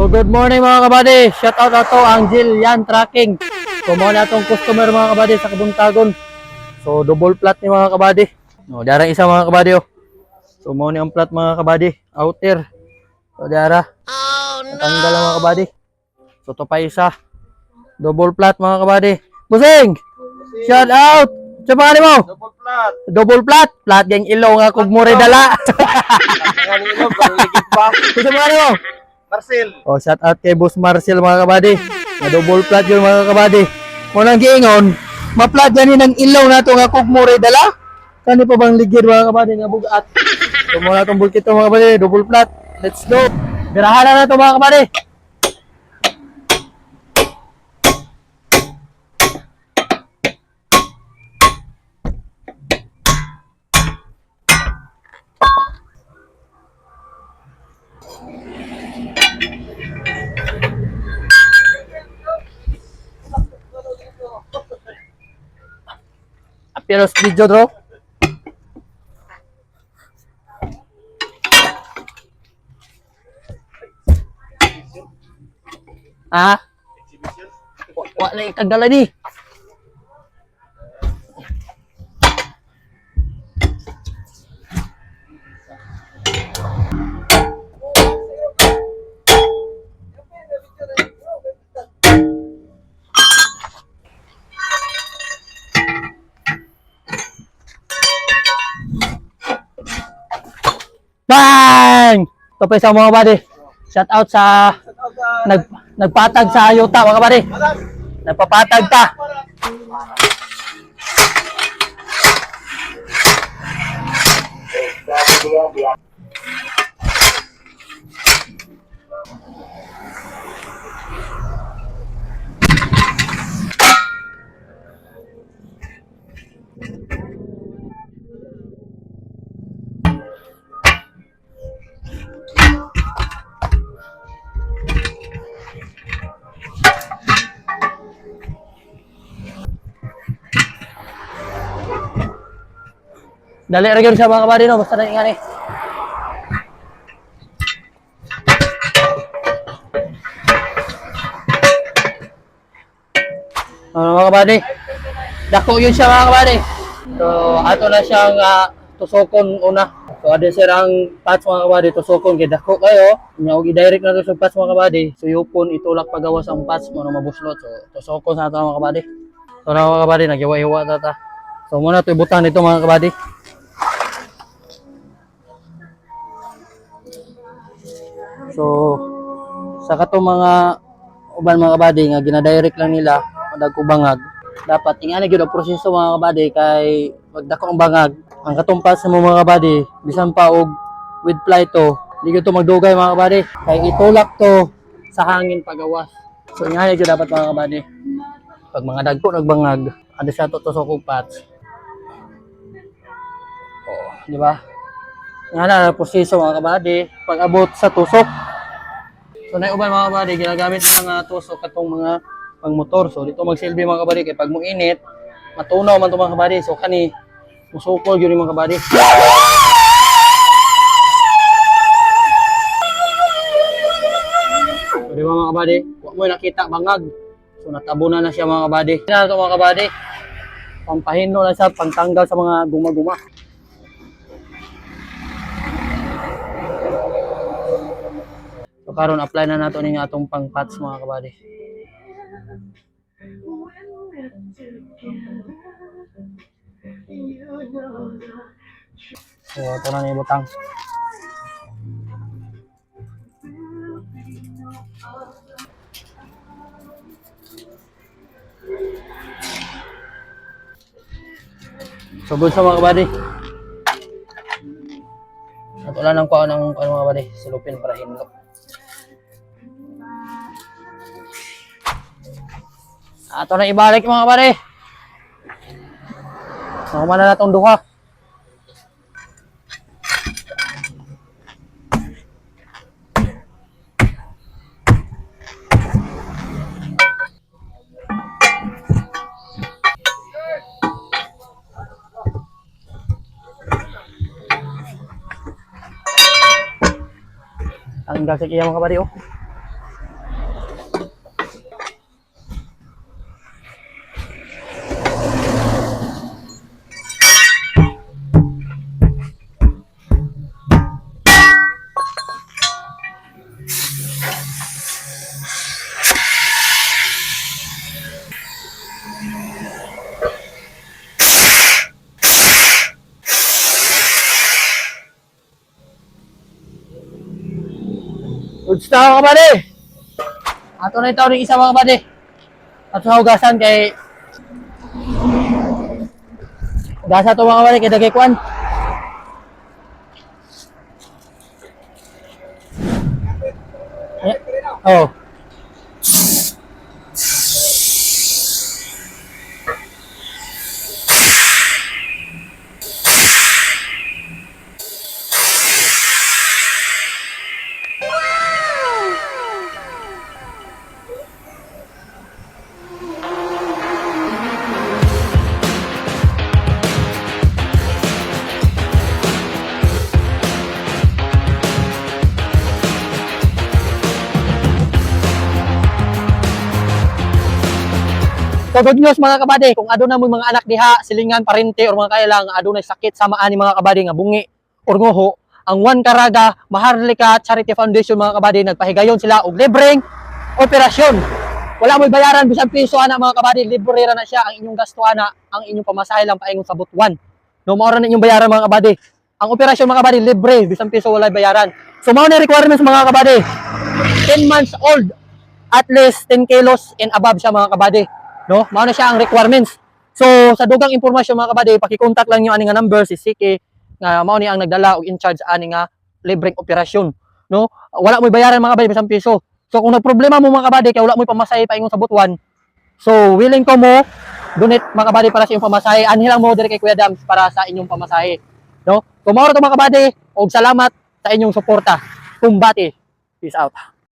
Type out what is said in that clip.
So good morning mga kabady. Shout out ato ang Jillian Tracking. So mo na atong customer mga kabady sa Kabuntagon. So double plat ni mga kabady. No, darang isa mga kabady oh. So mo ni ang plat mga kabady. Outer. So dara. Oh no. Tanggal mga kabady. So to pa isa. Double plat mga kabady. Busing. Shout out. Sa pangalan mo? Double plat. Double plat. Plat gang ilaw nga kog mo dala. Ang ilog, ligid pa. Sa pangalan mo? Marcel. Oh, shout out kay Boss Marcel mga kabady. Na double plat yun mga kabady. Munang giingon, ma-plat gani ng ilaw nato nga kog mo dala. Kani pa bang ligid mga kabady nga bugat. So mo na tong bulkit mga kabady, double plat. Let's go. Birahan na to mga kabady. Pero video draw. Ah? Wala yung kagala ni. Bang! Ito pa isang mga buddy. Shout out sa nagpatag sa ayuta mga buddy. Nagpapatag pa. Dali ra gyud siya mga kabady no, basta na ingani. Mga kabady. Dako yun siya mga kabady. So ato na siyang tusokon una. So ade sir ang patch mga kabady, tusokon kay dako kayo. Nya og i-direct na to sa patch mga kabady. So yupon itulak pagawas ang patch mo na mabuslot. So tusokon sa ato mga kabady. So na mga kabady nagyawa-iwa ta. So muna to ibutan nito mga kabady. So sa kato mga uban mga kabady nga gina-direct lang nila dagko bangag, dapat ingani gyud ang proseso mga kabady kay magdako ang bangag ang katumpas sa mga kabady bisan pa og with fly to di gyud to magdugay mga kabady kay itulak to sa hangin pagawas. So ingani gyud dapat mga kabady pag mga dagko nagbangag ada sa to tusok og patch. Oh, di ba? Nga na proseso mga kabady pag abot sa tusok. So na uban mga kabady ginagamit ng mga tusok katong mga pangmotor. So dito magsilbi mga kabady kay pag mo init matunaw man to mga kabady. So kani musukol gyud mga kabady. So di ba mga kabady, wa mo nakita bangag. So natabunan na siya mga kabady. Ina to mga kabady. Pampahino na siya pangtanggal sa mga guma-guma. So karon apply na nato ning atong pang-patch mga kabady. So ito na ni butang. So good sa mga kabady. At wala nang kuha ng mga kabady, silupin para hinlo. Ato na ibalik mga kabady. Nakuma na natong duha. Ang gasik iya mga kabady oh. Basta mga kabady. Ato na itaw ng isa mga kabady. At sa hugasan kay gasa to mga kabady kay dagay kuan. Oh. So good news mga kabady, kung aduna mo mga anak diha, silingan, parente or mga kailang adunay sakit sama ani mga kabady nga bungi or nguho, ang One Caraga Maharlika Charity Foundation mga kabady nagpahigayon sila og libreng operasyon. Wala mo bayaran bisan piso ana mga kabady, libre ra na siya ang inyong gasto ana, ang inyong pamasahe lang paingon sa butuan. No mao ra na inyong bayaran mga kabady. Ang operasyon mga kabady libre, bisan piso wala bayaran. So mao na requirements mga kabady. 10 months old, at least 10 kilos and above siya mga kabady. No, mao na siya ang requirements. So sa dugang impormasyon mga kabady, paki-contact lang niyo ani nga number si Siki nga mao ni ang nagdala og in charge ani nga libreng operasyon, no? Wala mo bayaran mga kabady bisan piso. So kung nagproblema mo mga kabady kay wala mo pamasahe paingon sa butuan, so willing ko mo donate mga kabady para sa inyong pamasahe. Anhi lang mo diri kay Kuya Dams para sa inyong pamasahe, no? Kumaro to mga kabady og salamat sa inyong suporta. Kumbati. Peace out.